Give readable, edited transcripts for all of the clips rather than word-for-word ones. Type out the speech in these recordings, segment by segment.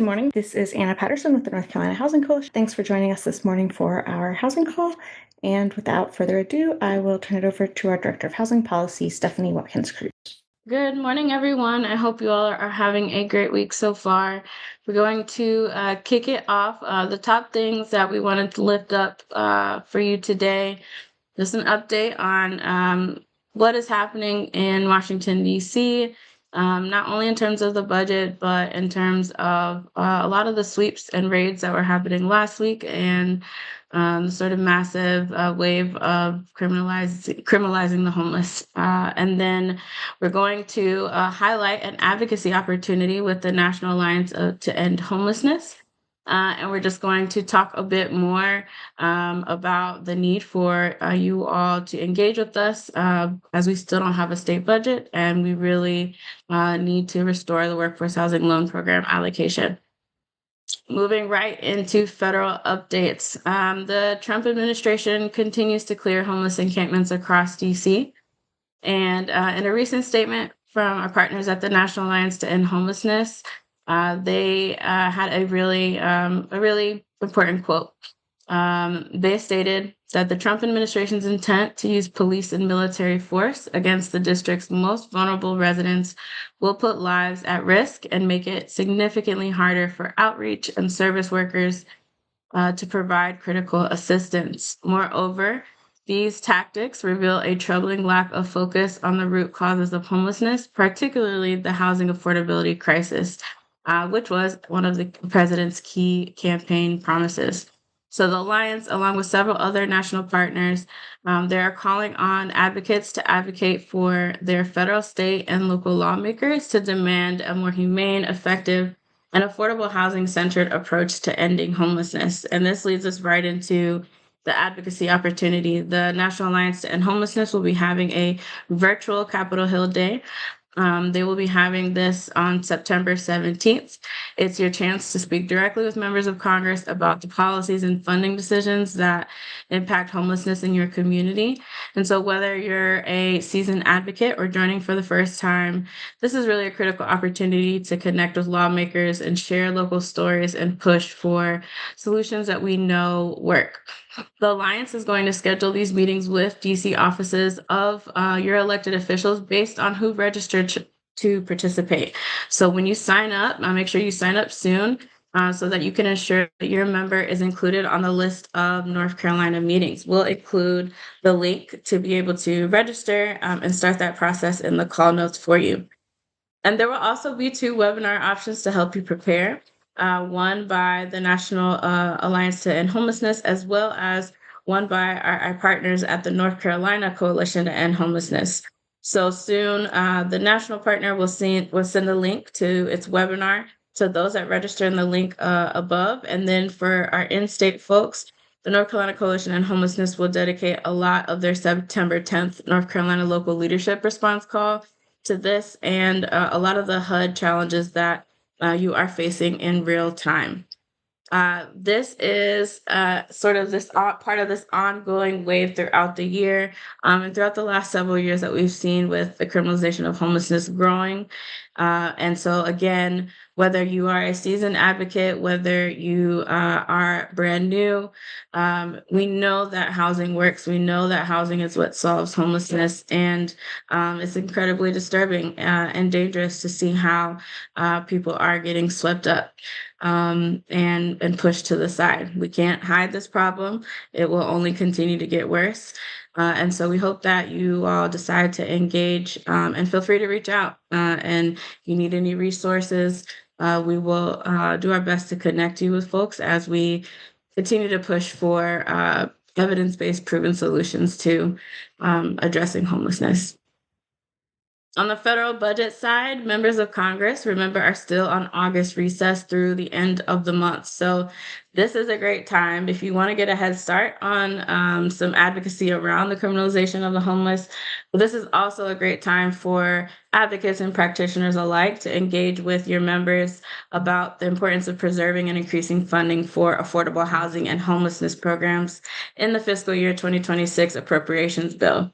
morning. This is Anna Patterson with the North Carolina Housing Coalition. Thanks for joining us this morning for our housing call. And without further ado, I will turn it over to our Director of Housing Policy, Stephanie Watkins-Cruz. Good morning, everyone. I hope you all are having a great week so far. We're going to kick it off. The top things that we wanted to lift up for you today, just an update on what is happening in Washington, D.C., not only in terms of the budget, but in terms of a lot of the sweeps and raids that were happening last week and the sort of massive wave of criminalizing the homeless. And then we're going to highlight an advocacy opportunity with the National Alliance to End Homelessness. And we're just going to talk a bit more about the need for you all to engage with us as we still don't have a state budget and we really need to restore the Workforce Housing Loan Program allocation. Moving right into federal updates. The Trump administration continues to clear homeless encampments across DC. And in a recent statement from our partners at the National Alliance to End Homelessness, they had a really important quote. They stated that the Trump administration's intent to use police and military force against the district's most vulnerable residents will put lives at risk and make it significantly harder for outreach and service workers to provide critical assistance. Moreover, these tactics reveal a troubling lack of focus on the root causes of homelessness, particularly the housing affordability crisis, which was one of the president's key campaign promises. So the Alliance, along with several other national partners, they're calling on advocates to advocate for their federal, state, and local lawmakers to demand a more humane, effective, and affordable housing-centered approach to ending homelessness. And this leads us right into the advocacy opportunity. The National Alliance to End Homelessness will be having a virtual Capitol Hill Day. They will be having this on September 17th. It's your chance to speak directly with members of Congress about the policies and funding decisions that impact homelessness in your community. And so whether you're a seasoned advocate or joining for the first time, this is really a critical opportunity to connect with lawmakers and share local stories and push for solutions that we know work. The Alliance is going to schedule these meetings with DC offices of your elected officials based on who registered to participate. So when you sign up, make sure you sign up soon so that you can ensure that your member is included on the list of North Carolina meetings. We'll include the link to be able to register and start that process in the call notes for you. And there will also be 2 webinar options to help you prepare. One by the National Alliance to End Homelessness, as well as one by our partners at the North Carolina Coalition to End Homelessness. So soon, the national partner will send a link to its webinar to those that register in the link above. And then for our in-state folks, the North Carolina Coalition to End Homelessness will dedicate a lot of their September 10th North Carolina Local Leadership Response Call to this and a lot of the HUD challenges that you are facing in real time. This is sort of this part of this ongoing wave throughout the year and throughout the last several years that we've seen with the criminalization of homelessness growing. And so again, whether you are a seasoned advocate, whether you are brand new, we know that housing works. We know that housing is what solves homelessness. And it's incredibly disturbing and dangerous to see how people are getting swept up and pushed to the side. We can't hide this problem. It will only continue to get worse. And so we hope that you all decide to engage and feel free to reach out. And if you need any resources, we will do our best to connect you with folks as we continue to push for evidence-based proven solutions to addressing homelessness. On the federal budget side, members of Congress, remember, are still on August recess through the end of the month. So this is a great time if you want to get a head start on some advocacy around the criminalization of the homeless. But this is also a great time for advocates and practitioners alike to engage with your members about the importance of preserving and increasing funding for affordable housing and homelessness programs in the fiscal year 2026 appropriations bill.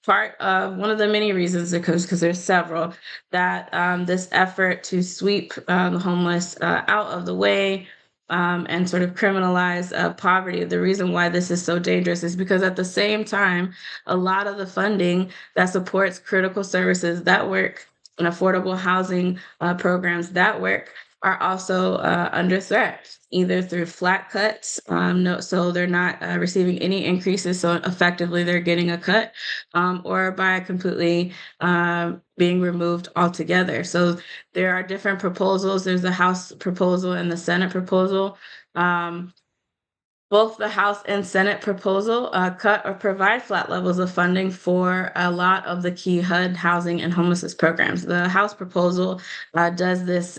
Part of one of the many reasons, because there's several, that this effort to sweep the homeless out of the way and sort of criminalize poverty. The reason why this is so dangerous is because at the same time, a lot of the funding that supports critical services that work and affordable housing programs that work are also under threat, either through flat cuts, no, so they're not receiving any increases, so effectively they're getting a cut, or by completely being removed altogether. So there are different proposals. There's the House proposal and the Senate proposal. Um, Both the House and Senate proposal cut or provide flat levels of funding for a lot of the key HUD housing and homelessness programs. The House proposal does this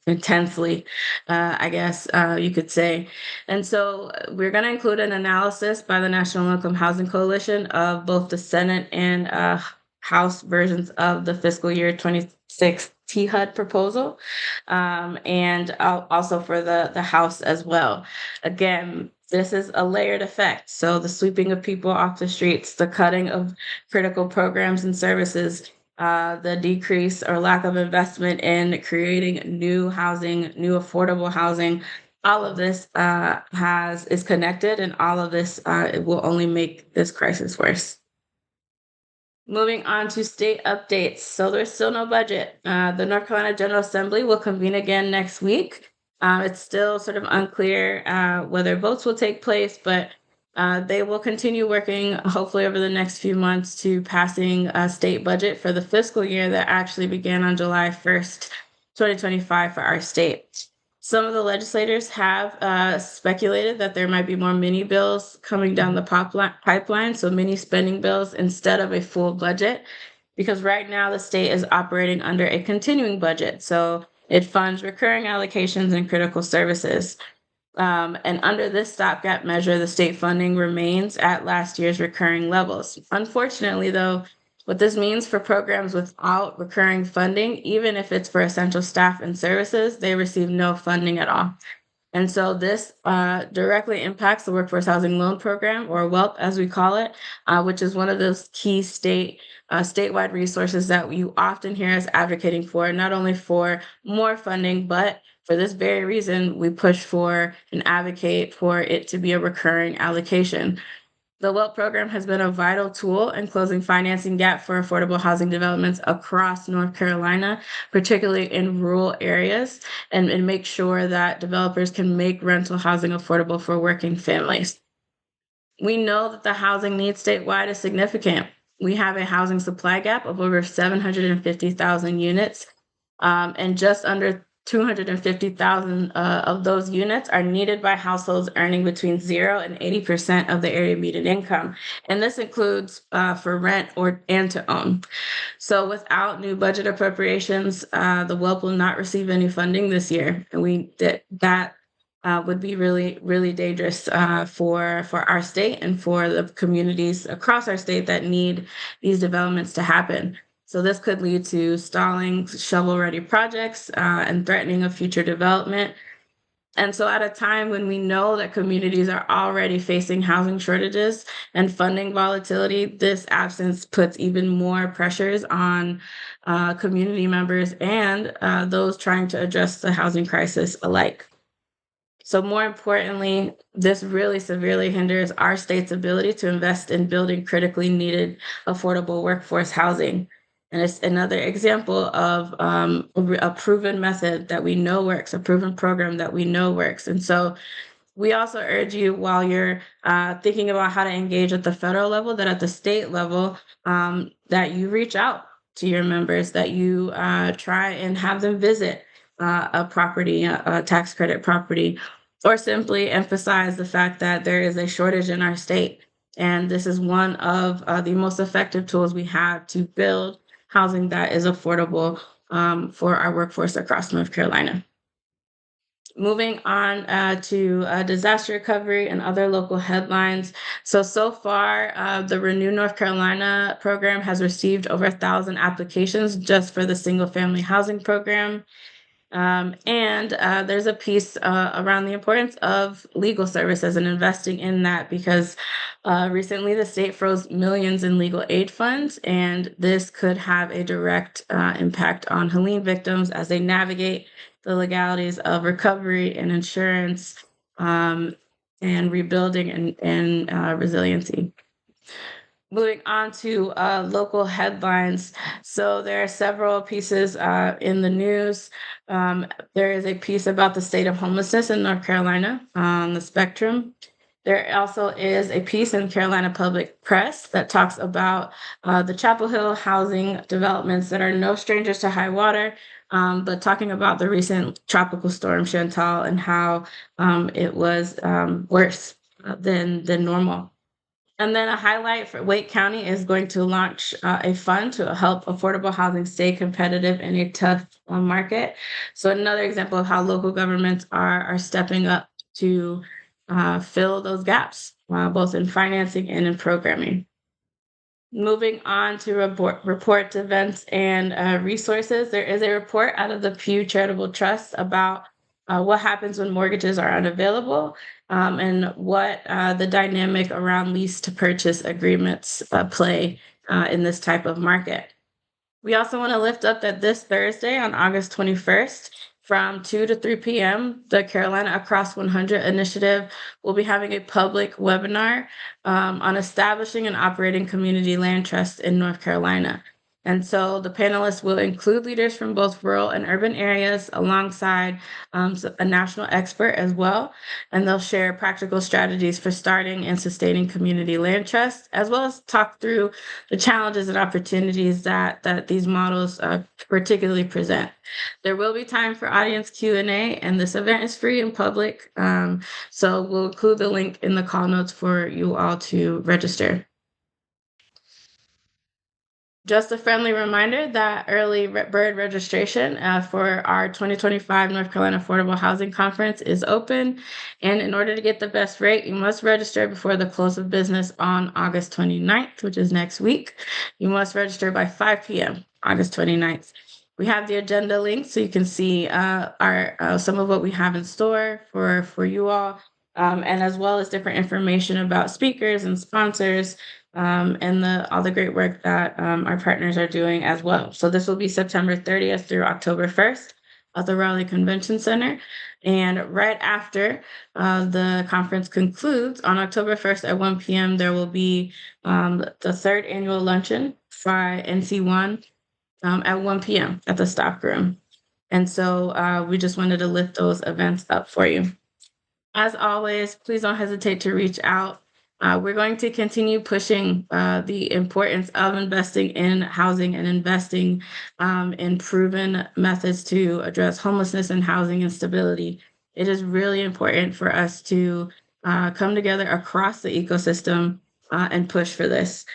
intensely, I guess you could say. And so we're going to include an analysis by the National Income Housing Coalition of both the Senate and House versions of the fiscal year 26 THUD proposal, and also for the House as well. Again, this is a layered effect. So the sweeping of people off the streets, the cutting of critical programs and services, the decrease or lack of investment in creating new housing, new affordable housing. All of this is connected, and all of this it will only make this crisis worse. Moving on to state updates. So there's still no budget. The North Carolina General Assembly will convene again next week. It's still sort of unclear whether votes will take place, but they will continue working, hopefully over the next few months, to passing a state budget for the fiscal year that actually began on July 1st, 2025 for our state. Some of the legislators have speculated that there might be more mini bills coming down the pipeline, so mini spending bills instead of a full budget, because right now the state is operating under a continuing budget. So it funds recurring allocations and critical services. And under this stopgap measure, the state funding remains at last year's recurring levels. Unfortunately, though, what this means for programs without recurring funding, even if it's for essential staff and services, they receive no funding at all. And so this directly impacts the Workforce Housing Loan Program, or WELP as we call it, which is one of those key statewide resources that you often hear us advocating for, not only for more funding, but for this very reason, we push for and advocate for it to be a recurring allocation. The WELP program has been a vital tool in closing financing gap for affordable housing developments across North Carolina, particularly in rural areas, and make sure that developers can make rental housing affordable for working families. We know that the housing need statewide is significant. We have a housing supply gap of over 750,000 units, and just under 250,000 of those units are needed by households earning between 0 and 80% of the area median income. And this includes for rent and to own. So without new budget appropriations, the WELP will not receive any funding this year. And that would be really, really dangerous for our state and for the communities across our state that need these developments to happen. So this could lead to stalling shovel-ready projects and threatening of future development. And so at a time when we know that communities are already facing housing shortages and funding volatility, this absence puts even more pressures on community members and those trying to address the housing crisis alike. So more importantly, this really severely hinders our state's ability to invest in building critically needed affordable workforce housing. And it's another example of a proven method that we know works, a proven program that we know works. And so we also urge you, while you're thinking about how to engage at the federal level, that at the state level, that you reach out to your members, that you try and have them visit a property, a tax credit property, or simply emphasize the fact that there is a shortage in our state. And this is one of the most effective tools we have to build housing that is affordable for our workforce across North Carolina. Moving on to disaster recovery and other local headlines. So far, the Renew North Carolina program has received over 1,000 applications just for the single family housing program. And there's a piece around the importance of legal services and investing in that because recently the state froze millions in legal aid funds, and this could have a direct impact on Helene victims as they navigate the legalities of recovery and insurance and rebuilding and resiliency. Moving on to local headlines. So there are several pieces in the news. There is a piece about the state of homelessness in North Carolina on the Spectrum. There also is a piece in Carolina Public Press that talks about the Chapel Hill housing developments that are no strangers to high water, but talking about the recent tropical storm Chantal and how it was worse than normal. And then a highlight for Wake County is going to launch a fund to help affordable housing stay competitive in a tough market. So another example of how local governments are stepping up to fill those gaps, both in financing and in programming. Moving on to report events and resources, there is a report out of the Pew Charitable Trust about what happens when mortgages are unavailable and what the dynamic around lease to purchase agreements play in this type of market. We also want to lift up that this Thursday on August 21st, from 2 to 3 p.m., the Carolina Across 100 initiative will be having a public webinar on establishing and operating community land trusts in North Carolina. And so the panelists will include leaders from both rural and urban areas alongside a national expert as well. And they'll share practical strategies for starting and sustaining community land trusts, as well as talk through the challenges and opportunities that these models particularly present. There will be time for audience Q&A, and this event is free and public. So we'll include the link in the call notes for you all to register. Just a friendly reminder that early bird registration for our 2025 North Carolina Affordable Housing Conference is open. And in order to get the best rate, you must register before the close of business on August 29th, which is next week. You must register by 5 p.m. August 29th. We have the agenda link so you can see our some of what we have in store for you all, and as well as different information about speakers and sponsors and all the great work that our partners are doing as well. So this will be September 30th through October 1st at the Raleigh Convention Center. And right after the conference concludes on October 1st at 1 p.m., there will be the third annual luncheon by NC1 at 1 p.m. at the stock room. And so we just wanted to lift those events up for you. As always, please don't hesitate to reach out. We're going to continue pushing the importance of investing in housing and investing in proven methods to address homelessness and housing instability. It is really important for us to come together across the ecosystem and push for this.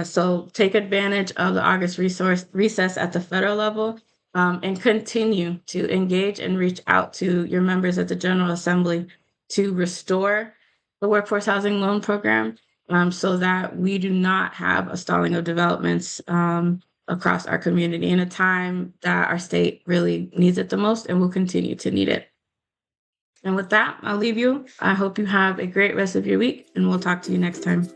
So take advantage of the August recess at the federal level and continue to engage and reach out to your members at the General Assembly to restore the Workforce Housing Loan Program so that we do not have a stalling of developments across our community in a time that our state really needs it the most and will continue to need it. And with that, I'll leave you. I hope you have a great rest of your week, and we'll talk to you next time.